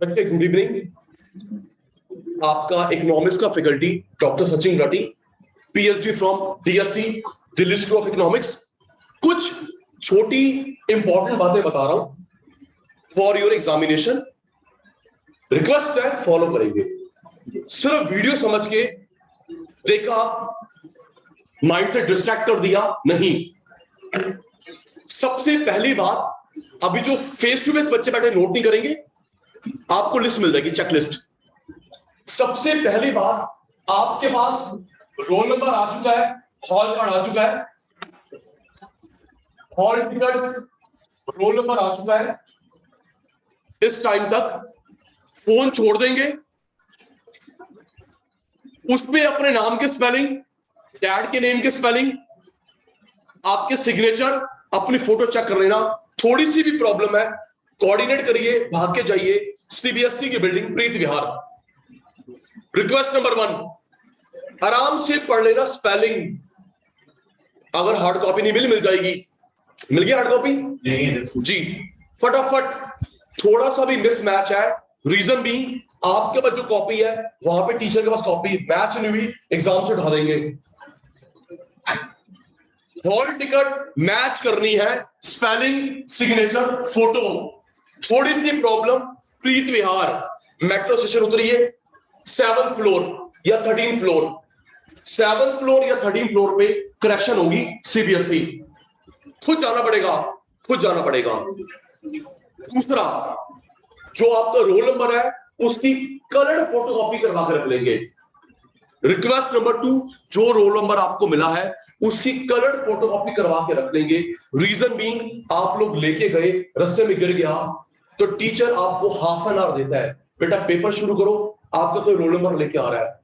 बच्चे good evening. आपका economics का faculty doctor Sachin Rathi, PhD from DSC Delhi school of economics. कुछ छोटी इंपॉर्टेंट बातें बता रहा हूं फॉर योर एग्जामिनेशन। रिक्वेस्ट है फॉलो करेंगे। सिर्फ वीडियो समझ के देखा, माइंड से डिस्ट्रैक्ट कर दिया नहीं। सबसे पहली बात, अभी जो फेस टू फेस बच्चे बैठे नोट नहीं करेंगे, आपको लिस्ट मिल जाएगी, चेकलिस्ट। सबसे पहली बात, आपके पास रोल नंबर आ चुका है, हॉल कार्ड आ चुका है, हॉल टिकट, रोल नंबर आ चुका है। इस टाइम तक फोन छोड़ देंगे, उसमें अपने नाम के स्पेलिंग, डैड के नेम के स्पेलिंग, आपके सिग्नेचर, अपनी फोटो चेक कर लेना। थोड़ी सी भी प्रॉब्लम है, कोऑर्डिनेट करिए, भाग के जाइए सीबीएसई की बिल्डिंग प्रीत विहार। रिक्वेस्ट नंबर 1, आराम से पढ़ लेना स्पेलिंग। अगर हार्ड कॉपी नहीं मिल जाएगी। मिल गया हार्ड कॉपी जी, फटाफट। थोड़ा सा भी मिसमैच है, रीजन भी आपके पास जो कॉपी है वहां पे टीचर के पास कॉपी मैच नहीं हुई, एग्जाम से उठा देंगे। हॉल टिकट मैच करनी है, स्पेलिंग, सिग्नेचर, फोटो। थोड़ी सी प्रॉब्लम, प्रीत विहार मेट्रो स्टेशन उतरिए, 7th फ्लोर या 13th फ्लोर, 7th फ्लोर या 13th फ्लोर पे करेक्शन होगी सीबीएसई। खुद जाना पड़ेगा, खुद जाना पड़ेगा। दूसरा, जो आपका रोल नंबर है उसकी कलर फोटोकॉपी करवा कर रख लेंगे। रिक्वेस्ट नंबर 2, जो रोल नंबर आपको मिला है उसकी कलर फोटोकॉपी करवा के रख लेंगे। रीजन बीइंग, आप लोग लेके गए, रास्ते में गिर गया तो टीचर आपको हाफ एन आवर देता है, बेटा पेपर शुरू करो, आपका कोई रोल नंबर लेके आ रहा है।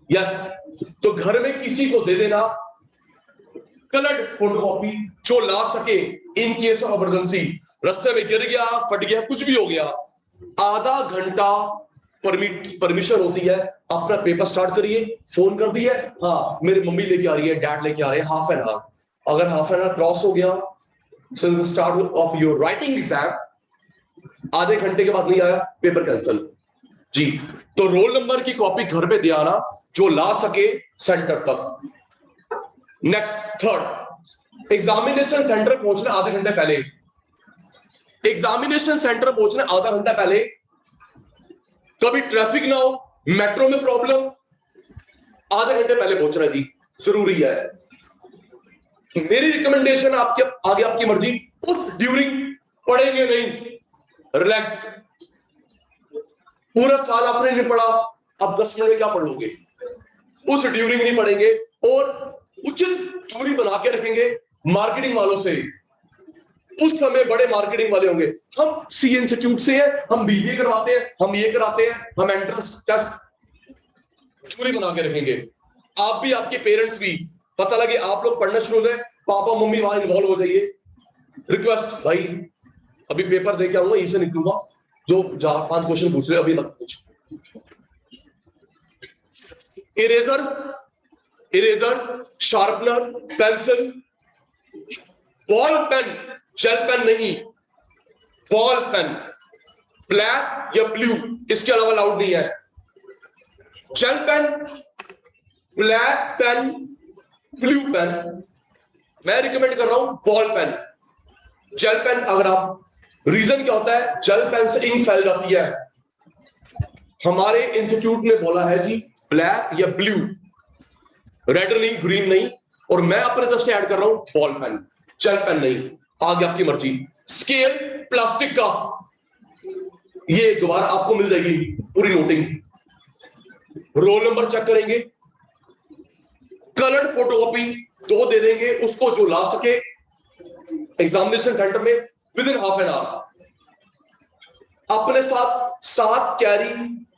यस, तो घर में किसी को दे देना कलर फोटोकॉपी, जो ला सके इन केस ऑफ इमरजेंसी। रास्ते में गिर गया, फट गया, कुछ भी हो गया, आधा घंटा परमिशन होती है, अपना पेपर स्टार्ट करिए। फोन कर दिया, हाँ मेरी मम्मी लेके आ रही है, डैड लेके आ रहे हैं, हाफ एन आवर। अगर हाफ एन आवर क्रॉस हो गया since the start of your writing exam, आधे घंटे के बाद नहीं आया, पेपर कैंसिल जी। तो रोल नंबर की कॉपी घर पे दे आना, जो ला सके सेंटर तक। नेक्स्ट, थर्ड, एग्जामिनेशन सेंटर पहुंचना आधे घंटे पहले। एग्जामिनेशन सेंटर पहुंचना आधा घंटा पहले। कभी ट्रैफिक ना हो, मेट्रो में प्रॉब्लम, आधे घंटे पहले पहुंचना जी जरूरी है। मेरी रिकमेंडेशन आपके आगे, आपकी मर्जी। ड्यूरिंग पढ़ेंगे नहीं, रिलैक्स। पूरा साल आपने नहीं पढ़ा, अब 10 मिनट में क्या पढ़ लोगे? उस ड्यूरिंग नहीं पढ़ेंगे और उचित दूरी बना के रखेंगे मार्केटिंग वालों से। उस समय बड़े मार्केटिंग वाले होंगे, हम सी इंस्टीट्यूट से हैं, हम बीबीए करवाते हैं, हम ये कराते हैं, हम एंट्रेंस टेस्ट। दूरी बना के रखेंगे। आप भी, आपके पेरेंट्स भी, पता लगे आप लोग पढ़ना शुरू हो गए, पापा मम्मी वहां इन्वॉल्व हो जाइए। रिक्वेस्ट, भाई अभी पेपर दे के आऊंगा, यहीं से निकलूंगा, जो 4-5 क्वेश्चन पूछ रहे अभी मत पूछ। Eraser, eraser, sharpener, pencil, ball pen, gel pen नहीं, बॉल पेन, ब्लैक या ब्लू, इसके अलावा अलाउड नहीं है। Gel pen, black pen, blue pen, मैं रिकमेंड कर रहा हूं बॉल पेन। जेल पेन अगर आप, रीजन क्या होता है, जेल पेन से इंक फैल जाती है। हमारे इंस्टीट्यूट ने बोला है जी ब्लैक या ब्लू, रेड नहीं, ग्रीन नहीं, और मैं अपने तरफ से ऐड कर रहा हूं बॉल पेन, जेल पेन नहीं। आगे आपकी मर्जी। स्केल प्लास्टिक का, ये दोबारा आपको मिल जाएगी पूरी नोटिंग। रोल नंबर चेक करेंगे, कलर्ड फोटोकॉपी 2 दे देंगे उसको, जो ला सके एग्जामिनेशन सेंटर में with in half an hour. अपने साथ कैरी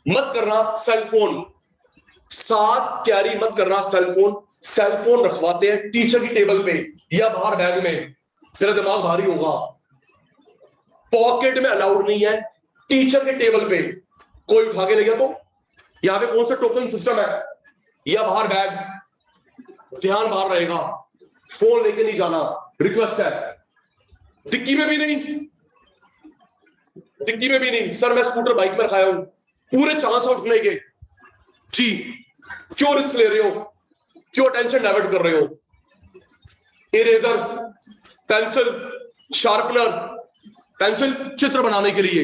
मत करना सेल फोन, साथ कैरी मत करना सेल फोन। सेल फोन रखवाते हैं टीचर की टेबल पे या बाहर बैग में, तेरा दिमाग भारी होगा। पॉकेट में अलाउड नहीं है, टीचर के टेबल पे कोई उठा के ले गया तो यहां पे कौन सा टोकन सिस्टम है, या बाहर बैग, ध्यान बाहर रहेगा, फोन लेके नहीं जाना। रिक्वेस्ट है, डिक्की में भी नहीं, डिक्की में भी नहीं सर, मैं स्कूटर बाइक में रखाया हूं, पूरे चांस उठने के जी। क्यों रिस्क ले रहे हो, क्यों टेंशन डाइवर्ट कर रहे हो? इरेजर, पेंसिल, शार्पनर, पेंसिल चित्र बनाने के लिए,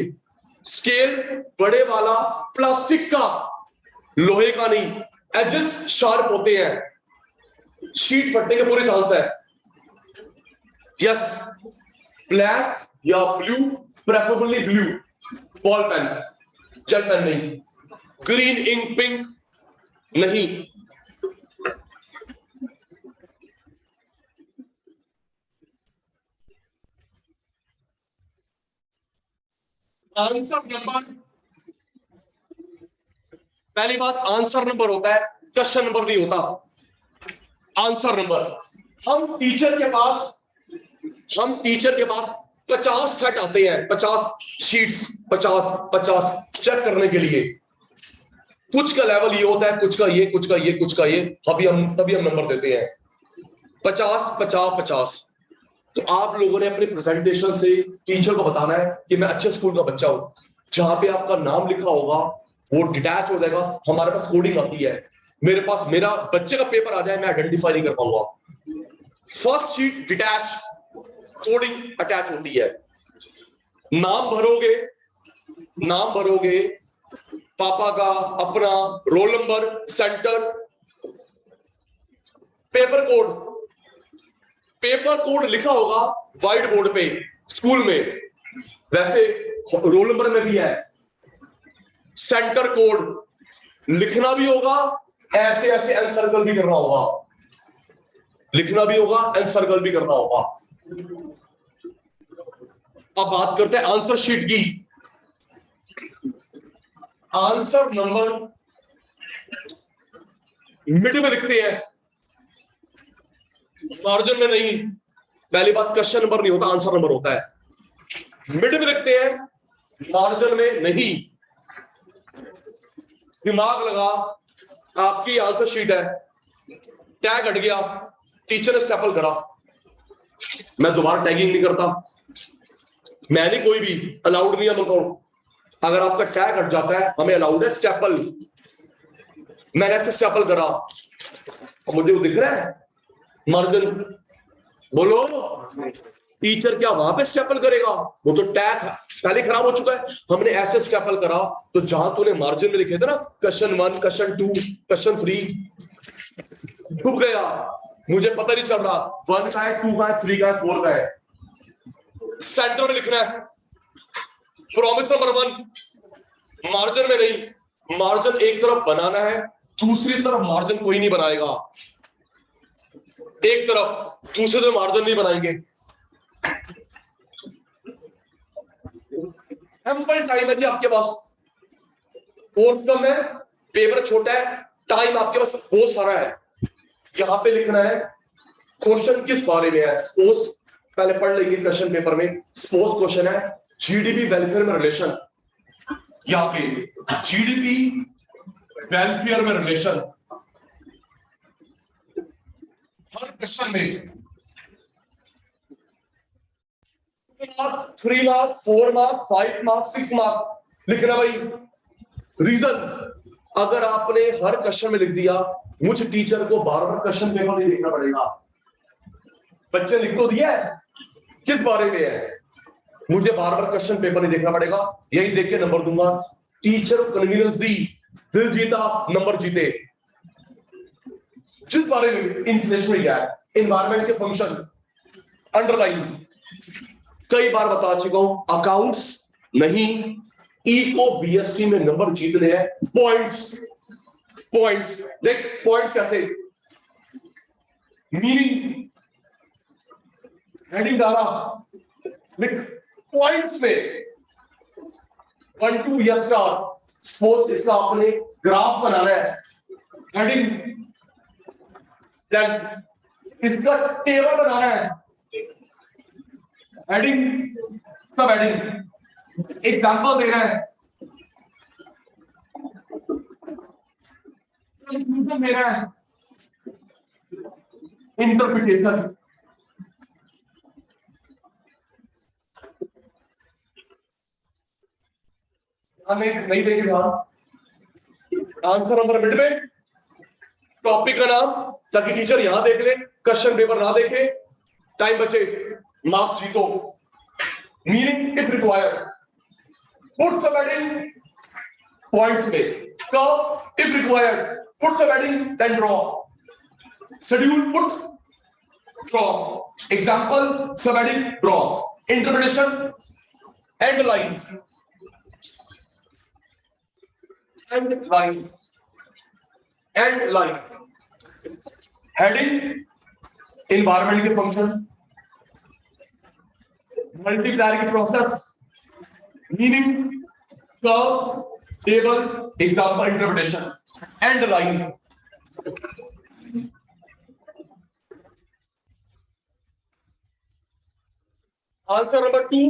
स्केल बड़े वाला प्लास्टिक का, लोहे का नहीं, एजेस शार्प होते हैं, शीट फटने के पूरे चांस है। यस, ब्लैक या blue, preferably blue ball pen, gel pen नहीं, ग्रीन इंक पिंक नहीं। आंसर नंबर, पहली बात आंसर नंबर होता है, क्वेश्चन नंबर नहीं होता। आंसर नंबर, हम टीचर के पास 50 सेट आते हैं, 50 शीट्स, 50 चेक करने के लिए। कुछ का लेवल ये होता है, कुछ का ये, कुछ का ये, कुछ का ये, तभी हम नंबर देते हैं। 50 50 50। तो आप लोगों ने अपने प्रेजेंटेशन से टीचर को बताना है कि मैं अच्छे स्कूल का बच्चा हूं। जहां पे आपका नाम लिखा होगा वो डिटैच हो जाएगा। हमारे पास कोडिंग आती है, मेरे पास मेरा बच्चे का पेपर आ जाए, मैं आइडेंटिफाई नहीं कर पाऊंगा। First sheet detach, coding attach होती है। नाम भरोगे, नाम भरोगे, पापा का, अपना, roll number, centre, paper code, paper code लिखा होगा व्हाइट बोर्ड पे स्कूल में, वैसे रोल नंबर में भी है। सेंटर कोड लिखना भी होगा, ऐसे ऐसे एनसर्कल भी करना होगा, लिखना भी होगा, एनसर्कल भी करना होगा। अब बात करते हैं आंसर शीट की। आंसर नंबर मिड में लिखते हैं, मार्जिन में नहीं। पहली बात, क्वेश्चन नंबर नहीं होता, आंसर नंबर होता है। मिड में लिखते हैं, मार्जिन में नहीं। दिमाग लगा, आपकी आंसर शीट है, टैग हट गया, टीचर ने स्टेपल करा, मैं दोबारा टैगिंग नहीं करता, मैं नहीं, कोई भी अलाउड नहीं है हमको। अगर आपका टैग हट जाता है, हमें अलाउड है स्टेपल। मैंने ऐसे स्टेपल करा और मुझे वो दिख रहा है मार्जिन, बोलो टीचर क्या वहां पे स्टेपल करेगा? वो तो टैग पहले खराब हो चुका है। हमने ऐसे स्टेपल करा तो जहां तूने मार्जिन में लिखे थे ना क्वेश्चन 1, क्वेश्चन 2, क्वेश्चन 3, डूब गया, मुझे पता नहीं चल रहा 1 का है, 2 का है, 3 का है, 4 का है। सेंटर में लिखना है, प्रॉमिस नंबर 1, मार्जिन में नहीं। मार्जिन एक तरफ बनाना है, दूसरी तरफ मार्जिन कोई नहीं बनाएगा। एक तरफ, दूसरी तरफ मार्जिन नहीं बनाएंगे। एम्पल टाइम है जी आपके पास, कोर्स कम है, पेपर छोटा है, टाइम आपके पास बहुत सारा है। यहां पे लिखना है क्वेश्चन किस बारे में है। सपोज पहले पढ़ लेंगे क्वेश्चन पेपर में। सपोज क्वेश्चन है जीडीपी वेलफेयर में रिलेशन, यहां पे जीडीपी वेलफेयर में रिलेशन। हर क्वेश्चन में 3 मार्क, 4 मार्क, 5 मार्क, 6 मार्क लिखना भाई। रीजन, अगर आपने हर क्वेश्चन में लिख दिया, मुझे टीचर को बार बार क्वेश्चन पेपर नहीं लिखना पड़ेगा। बच्चे लिख तो दिया है, किस बारे में है, मुझे बार बार क्वेश्चन पेपर नहीं देखना पड़ेगा, यही देख के नंबर दूंगा। टीचर को कन्वीनियंस दी, दिल जीता, नंबर जीते। जिस बारे में इंफ्लेशन में क्या है, एनवायरमेंट के फंक्शन, अंडरलाइन कई बार बता चुका हूं, अकाउंट्स नहीं, ई को बीएसटी में नंबर जीतने हैं, पॉइंट्स। पॉइंट्स देख, पॉइंट्स कैसे, मीनिंग, हेडिंग डाला, लिख पॉइंट्स में 1 2 या स्टार। सपोज इसका आपने ग्राफ बनाना है, हेडिंग, देन इसका टेबल बनाना है, हेडिंग, सब हेडिंग, एग्जांपल दे रहा है, कंक्लूजन दे रहा है, इंटरप्रिटेशन। हमें नहीं देंगे ध्यान। आंसर नंबर मिड में, टॉपिक का नाम, ताकि टीचर यहां देख ले, क्वेश्चन पेपर ना देखे, टाइम बचे, मार्क्स जीतो। Meaning if required, put sub heading points में, curve if required, put sub heading then draw, schedule put draw, example sub heading draw, interpretation end line, end line, end line, heading environment के function, multiplier की process, meaning curve, table, example, interpretation, end line. Answer number 2,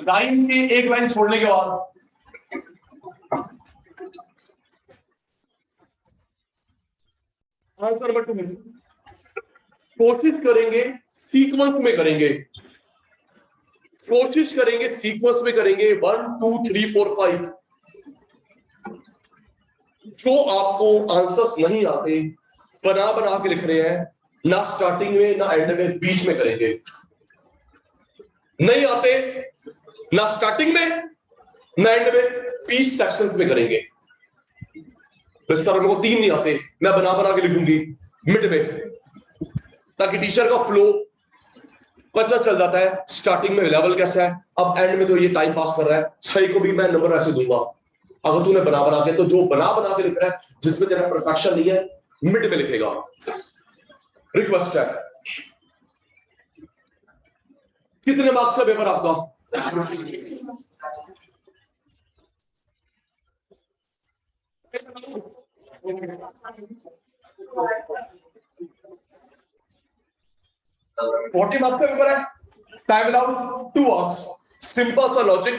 line की एक line छोड़ने के बाद, answer number 2 कोशिश करेंगे sequence में करेंगे, कोशिश करेंगे सीक्वेंस में करेंगे 1 2 3 4 5। जो आपको आंसर्स नहीं आते बना बना के लिख रहे हैं, ना स्टार्टिंग में ना एंड में, बीच में करेंगे। नहीं आते ना स्टार्टिंग में ना एंड में, बीच सेक्शंस में करेंगे। मेरे को 3 नहीं आते, मैं बना बना के लिखूंगी मिड में, ताकि टीचर का फ्लो पता चल जाता है स्टार्टिंग में लेवल कैसा है, अब एंड में तो ये टाइम पास कर रहा है, सही को भी मैं नंबर ऐसे दूंगा। अगर तूने बना बना के, तो जो बना बना के लिख रहा है जिसमें तेरा परफेक्शन नहीं है, मिड में लिखेगा। रिक्वेस्ट है। कितने मार्क्स का पेपर आपका? 40 मार्क्स का पेपर है, टाइम अलाउड 2 आवर्स। सिंपल सा लॉजिक,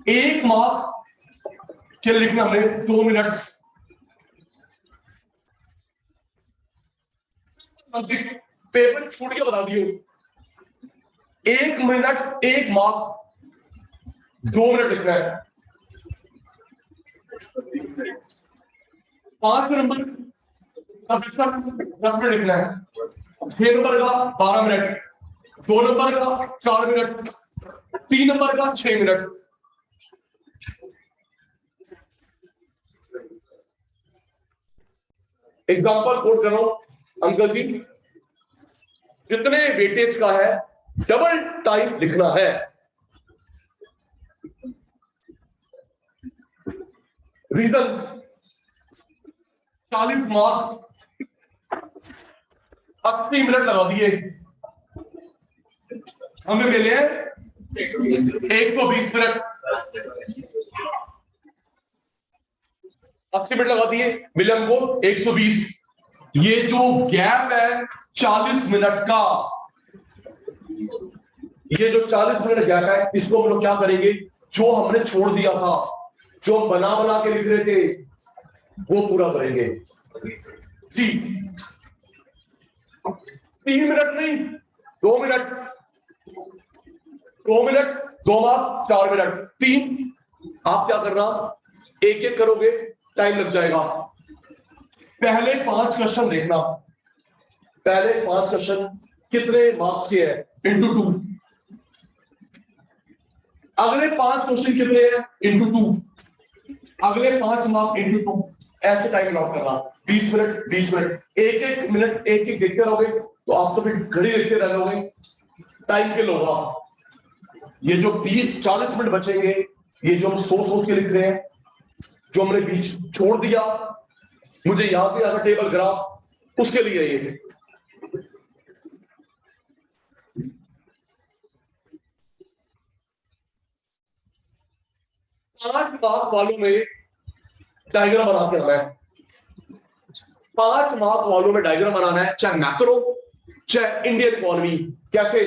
1 मार्क के लिए लिखना हमने 2 मिनट। पेपर छूट के बता दिए, 1 मिनट 1 मार्क, 2 मिनट लिखना है। 5 नंबर का 10 मिनट लिखना है, 6 नंबर का 12 मिनट, 2 नंबर का 4 मिनट, 3 नंबर का 6 मिनट। एग्जाम्पल कोट करो अंकल जी, जितने वेटेज का है डबल टाइम लिखना है। रीजन, 40 मार्क, 80 मिनट लगा दिए, हमें मिले हैं 120 मिनट। 80 मिनट लगा दिए, मिले हमको 120। ये जो गैप है 40 मिनट का, ये जो 40 मिनट गैप है, इसको हम लोग क्या करेंगे, जो हमने छोड़ दिया था, जो हम बना बना के लिख रहे थे, वो पूरा करेंगे जी। 3 मिनट नहीं, 2 मिनट, 2 मिनट, 2 मार्क, 4 मिनट, 3। आप क्या करना, एक एक करोगे, टाइम लग जाएगा। पहले 5 क्वेश्चन देखना, पहले 5 क्वेश्चन कितने मार्क्स के हैं, इंटू 2। अगले 5 क्वेश्चन कितने हैं, इंटू 2। अगले 5 मार्क इंटू 2। ऐसे टाइम लॉक करना, 20 मिनट 20 मिनट, एक एक मिनट एक एक देखते रहोगे तो आप तो फिर घड़ी देखते रह जाओगे, टाइम किल होगा। ये जो 40 मिनट बचेंगे, ये जो हम सोच के लिख रहे हैं, जो हमने बीच छोड़ दिया, मुझे याद नहीं आता टेबल ग्राफ, उसके लिए ये 5 मार्क वालों में डायग्राम बना के आना है। 5 मार्क वालों में डायग्राम बनाना है, चाहे मैक्रो चाहे इंडियन इकोनॉमी। कैसे?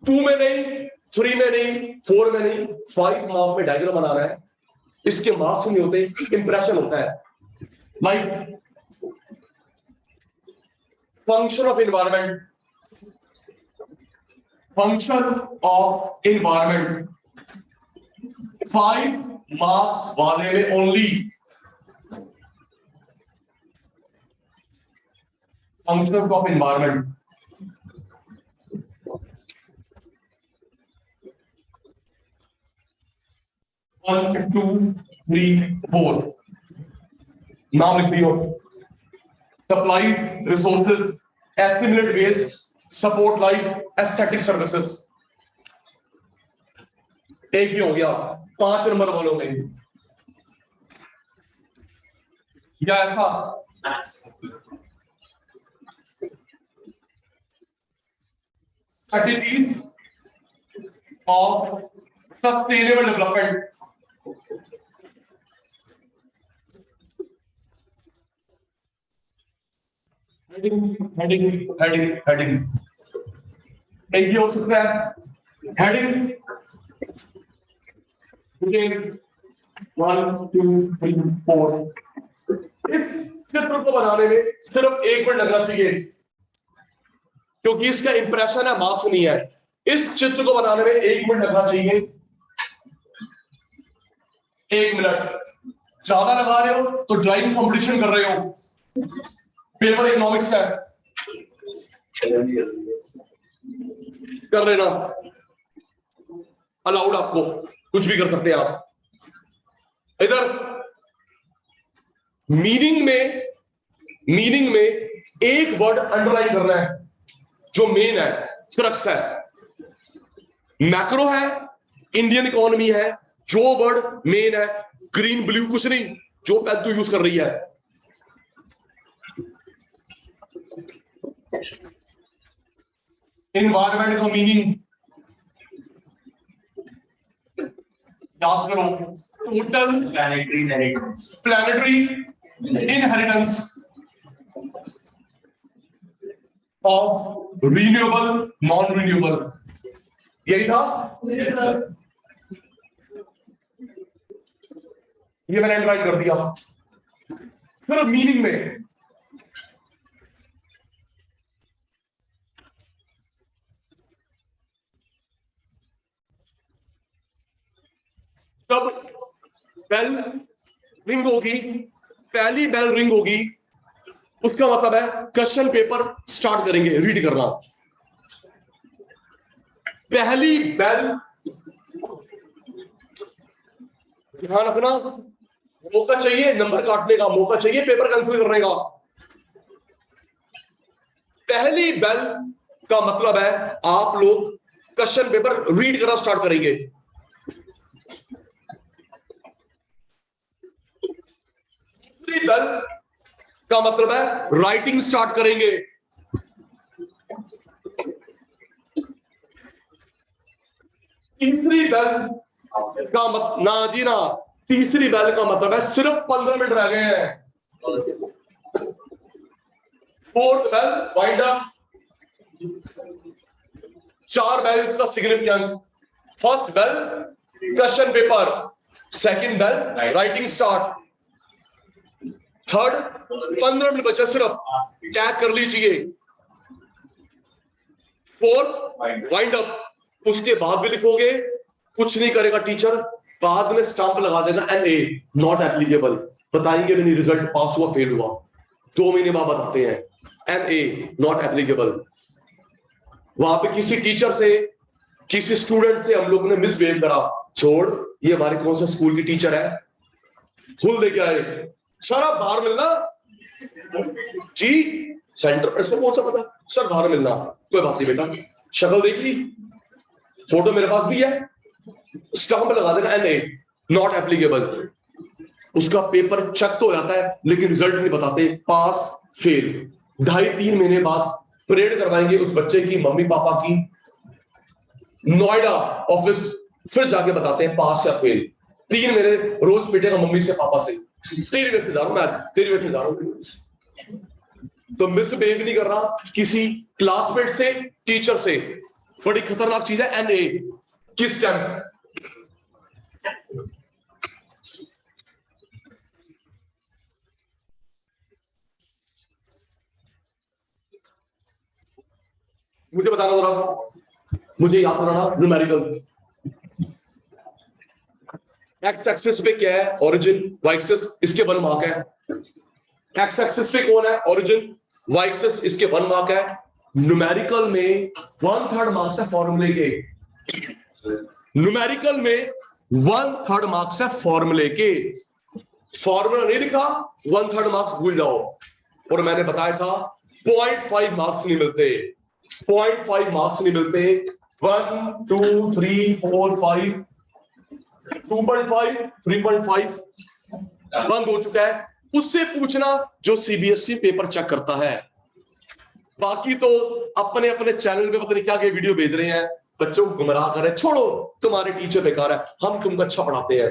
2 में नहीं, 3 में नहीं, 4 में नहीं, 5 मार्क में डायग्राम बनाना है। इसके मार्क्स नहीं होते, इंप्रेशन होता है। Like function of environment, function of environment, 5 marks वाले में ओनली फंक्शंस ऑफ एनवायरनमेंट, 1 2 3 4 नाम लिख दियो। Supply resources, estimate waste, support life, aesthetic services. एक ही हो गया 5 नंबर वालों में, या ऐसा strategies of sustainable development, heading एक ही हो सकता है हेडिंग 1 2 3 4। इस चित्र को बनाने में सिर्फ 1 मिनट लगना चाहिए, क्योंकि इसका इंप्रेशन है, मार्क्स नहीं है। इस चित्र को बनाने में 1 मिनट लगना चाहिए। 1 मिनट ज्यादा लगा रहे हो तो ड्राइंग कंपटीशन कर रहे हो, पेपर इकोनॉमिक्स का कर लेना, अलाउड, आपको कुछ भी कर सकते हैं आप। इधर मीनिंग में एक वर्ड अंडरलाइन करना है जो मेन है, क्रक्स है। मैक्रो है, इंडियन इकोनॉमी है, जो वर्ड मेन है, ग्रीन ब्लू कुछ नहीं, जो पेन तू यूज कर रही है। एनवायरमेंट का मीनिंग याद करो, total planetary inheritance of renewable non renewable, यही था। ये मैंने अंडरलाइन कर दिया सिर्फ मीनिंग में। तब बेल रिंग होगी, पहली बेल रिंग होगी, उसका मतलब है क्वेश्चन पेपर स्टार्ट करेंगे, रीड करना। पहली बेल, ध्यान रखना, मौका चाहिए नंबर काटने का, मौका चाहिए पेपर कैंसिल करने का। पहली बेल का मतलब है आप लोग क्वेश्चन पेपर रीड करना स्टार्ट करेंगे। दूसरी बेल का मतलब है राइटिंग स्टार्ट करेंगे। तीसरी बेल का मतलब ना जी ना, तीसरी बेल का मतलब है सिर्फ 15 मिनट रह गए हैं। Fourth bell wind up. 4 bells का significance, first bell question paper, second bell writing start, third 15 minute बचा सिर्फ, टैग कर लीजिए। फोर्थ वाइंड अप, उसके बाद भी लिखोगे, कुछ नहीं करेगा टीचर, बाद में स्टंप लगा देना NA नॉट एप्लीकेबल, बताएंगे भी नहीं रिजल्ट पास हुआ फेल हुआ, 2 महीने बाद बताते हैं NA नॉट एप्लीकेबल। वहां पे किसी टीचर से, किसी स्टूडेंट से हम लोग ने मिसबिहेव करा, छोड़ ये हमारे कौन सा स्कूल की टीचर है, फुल लेके आए, सर आप बाहर मिलना जी, सेंटर प्रेस कौन सा पता, सर बाहर मिलना, कोई बात नहीं बेटा, शक्ल देख ली, फोटो मेरे पास भी है, स्टंप लगा देगा NA नॉट एप्लीकेबल। उसका पेपर चेक तो हो जाता है लेकिन रिजल्ट नहीं बताते, पास फेल। 2.5-3 महीने बाद परेड करवाएंगे उस बच्चे की, मम्मी पापा की, नोएडा ऑफिस, फिर जाके बताते हैं पास या फेल। 3 महीने रोज पिटेगा मम्मी से पापा से, तेरी वजह से जा रहा हूं मैं, तेरी वजह से जा रहा हूं। तो मिसबिहेव नहीं कर रहा किसी क्लासमेट से, टीचर से। बड़ी खतरनाक चीज है NA किस टाइम। मुझे बताना जरा, मुझे याद कराना न्यूमेरिकल। एक्स एक्सिस पे क्या है? ओरिजिन। वाई एक्सिस इसके 1 मार्क है। एक्स एक्सिस पे कौन है? ओरिजिन। वाई एक्सिस इसके 1 मार्क है। न्यूमेरिकल में 1/3 मार्क्स है फॉर्मूले के। न्यूमेरिकल में 1/3 मार्क्स है फॉर्मूले के। फॉर्मूला नहीं लिखा, 1/3 मार्क्स भूल जाओ। और मैंने बताया था 0.5 मार्क्स नहीं मिलते, 0.5 मार्क्स नहीं मिलते। 1 2 3 4 5 2.5 3.5 बंद हो चुका है। उससे पूछना जो सीबीएसई पेपर चेक करता है। बाकी तो अपने अपने चैनल पे पता नहीं क्या क्या वीडियो भेज रहे हैं, बच्चों को गुमराह कर रहे हैं। छोड़ो, तुम्हारे टीचर बेकार है, हम तुमको अच्छा पढ़ाते हैं।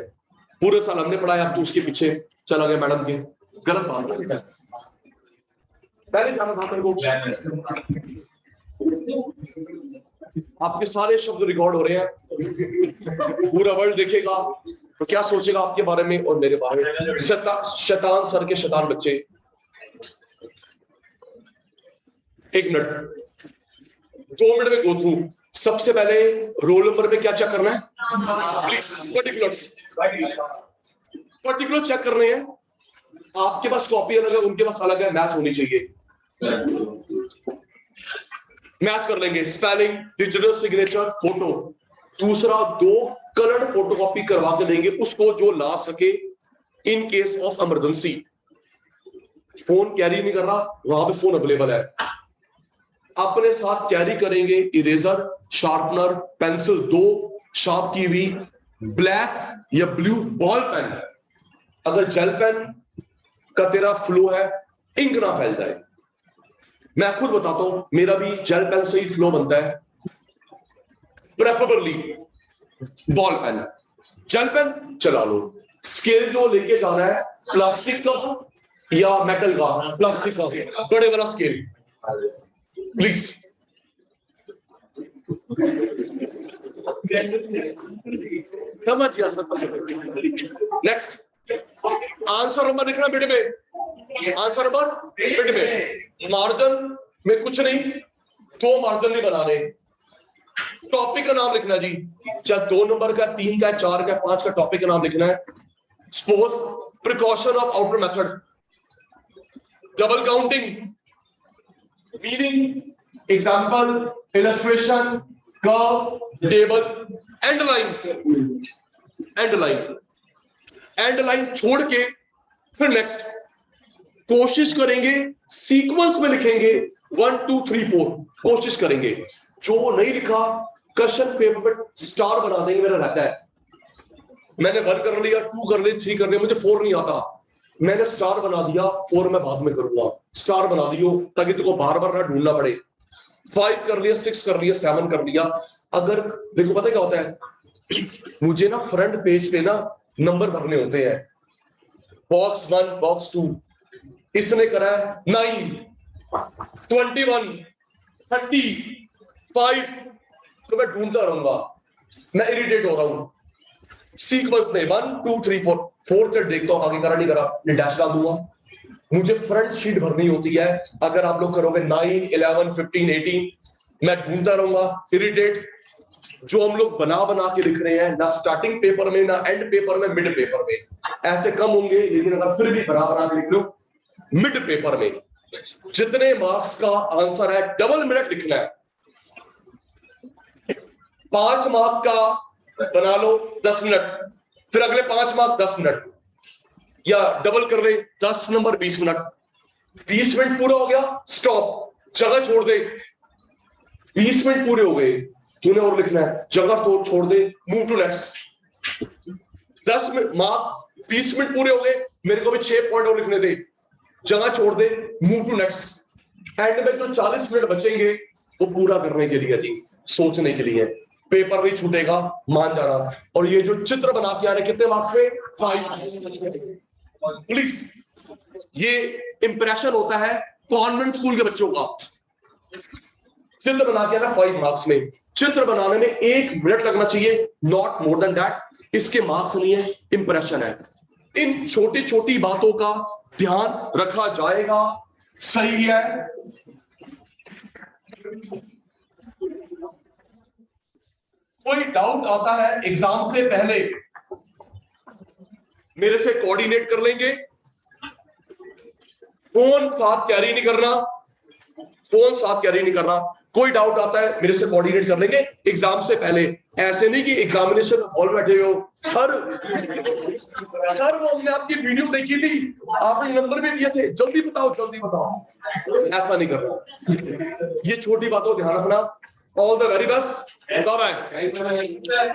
पूरे साल हमने पढ़ाया, अब तो उसके पीछे चला गया मैडम के। गलत बात है। पहले जाना था तेरे को। आपके सारे शब्द रिकॉर्ड हो रहे हैं, पूरा वर्ल्ड देखेगा तो क्या सोचेगा आपके बारे में और मेरे बारे में। शैतान सर के शैतान बच्चे। 1 मिनट, 2 मिनट में गो थ्रू। सबसे पहले रोल नंबर पे क्या चेक करना है? पर्टिकुलर चेक करने हैं। आपके पास कॉपी अलग है, उनके पास अलग है, मैच होनी चाहिए। मैच कर लेंगे। Spelling, digital signature, photo. दूसरा, 2 कलर्ड फोटोकॉपी करवा के देंगे उसको जो ला सके in case of emergency. Phone carry नहीं कर रहा, वहां पे फोन अवेलेबल है। अपने साथ कैरी करेंगे इरेजर, शार्पनर, पेंसिल, 2 शार्प की हुई, ब्लैक या ब्लू बॉल पेन। अगर जेल पेन का तेरा फ्लो है, इंक ना फैल जाए। मैं खुद बताता हूं, मेरा भी जेल पेन से ही फ्लो बनता है। Preferably ball pen. Gel pen चला लो। स्केल जो लेके जाना है, प्लास्टिक का या मेटल का? प्लास्टिक का, बड़े वाला स्केल प्लीज। समझ गया सब। नेक्स्ट, आंसर नंबर लिखना बेटे में। आंसर नंबर बेटे में। मार्जिन में कुछ नहीं, 2 मार्जिन नहीं बनाने। टॉपिक का नाम लिखना जी, चाहे 2 नंबर का, 3 का, 4 का, 5 का टॉपिक का नाम लिखना है। Suppose precaution of outer method, double counting, meaning, example, illustration, curve, table, and line. End line, end line छोड़ के फिर नेक्स्ट। कोशिश करेंगे सीक्वेंस में लिखेंगे 1 2 3 4। कोशिश करेंगे। जो नहीं लिखा क्वेश्चन पेपर पे स्टार बना देंगे, मेरा रहता है। मैंने 1 कर लिया, 2 कर लिया, 3 कर लिया, मुझे 4 नहीं आता, मैंने स्टार बना दिया। 4 मैं बाद में करूंगा। स्टार बना दियो ताकि तुमको बार बार ना ढूंढना पड़े। 5 कर लिया, 6 कर लिया, 7 कर लिया। अगर देखो पता क्या होता है, मुझे ना फ्रंट पेज पे ना नंबर भरने होते हैं। बॉक्स 1, बॉक्स 2, इसने करा है 9, 21, 35, तो मैं ढूंढता रहूंगा, मैं इरिटेट हो रहा हूं। सीक्वेंस में 1 2 3 4, 4 से देखता हूं आगे करा नहीं करा, ये डैश डाल दूंगा। मुझे फ्रंट शीट भरनी होती है। अगर आप लोग करोगे 9 11 15 18, मैं ढूंढता रहूंगा, इरिटेट। जो हम लोग बना बना के लिख रहे हैं, ना स्टार्टिंग पेपर में, ना एंड पेपर में, मिड पेपर में, ऐसे कम होंगे। लेकिन अगर फिर भी बना बना के लिख लो मिड पेपर में, जितने मार्क्स का आंसर है डबल मिनट लिखना है। 5 मार्क का बना लो 10 मिनट, फिर अगले 5 मार्क 10 मिनट, या डबल कर ले 10 नंबर 20 मिनट। 20 मिनट पूरा हो गया, स्टॉप, जगह छोड़ दे। 20 मिनट पूरे हो गए, तूने और लिखना है, जगह तो छोड़ दे, move to next. 10 minute mark, 20 minute पूरे हो गए, मेरे को भी 6 पॉइंट और लिखने थे, जगह छोड़ दे, मूव टू नेक्स्ट। एंड में जो 40 मिनट बचेंगे वो पूरा करने के लिए जी, सोचने के लिए। पेपर नहीं छूटेगा, मान जाना। और ये जो चित्र बना के आ रहे, कितने मार्क्स पे? 5। प्लीज, ये इंप्रेशन होता है कॉन्वेंट स्कूल के बच्चों का। चित्र बना के आना 5 मार्क्स में। चित्र बनाने में 1 मिनट लगना चाहिए, नॉट मोर देन दैट। इसके मार्क्स नहीं है, इंप्रेशन है। इन छोटी छोटी बातों का ध्यान रखा जाएगा, सही है। कोई डाउट आता है एग्जाम से पहले, मेरे से कोऑर्डिनेट कर लेंगे। फोन साथ कैरी नहीं करना, फोन साथ कैरी नहीं करना। कोई डाउट आता है मेरे से कोऑर्डिनेट कर लेंगे एग्जाम से पहले। ऐसे नहीं कि एग्जामिनेशन हॉल बैठे हो सर वो हमने आपकी वीडियो देखी थी, आपने नंबर भी दिए थे, जल्दी बताओ जल्दी बताओ। ऐसा नहीं करना, ये छोटी बातों ध्यान रखना। All the very best.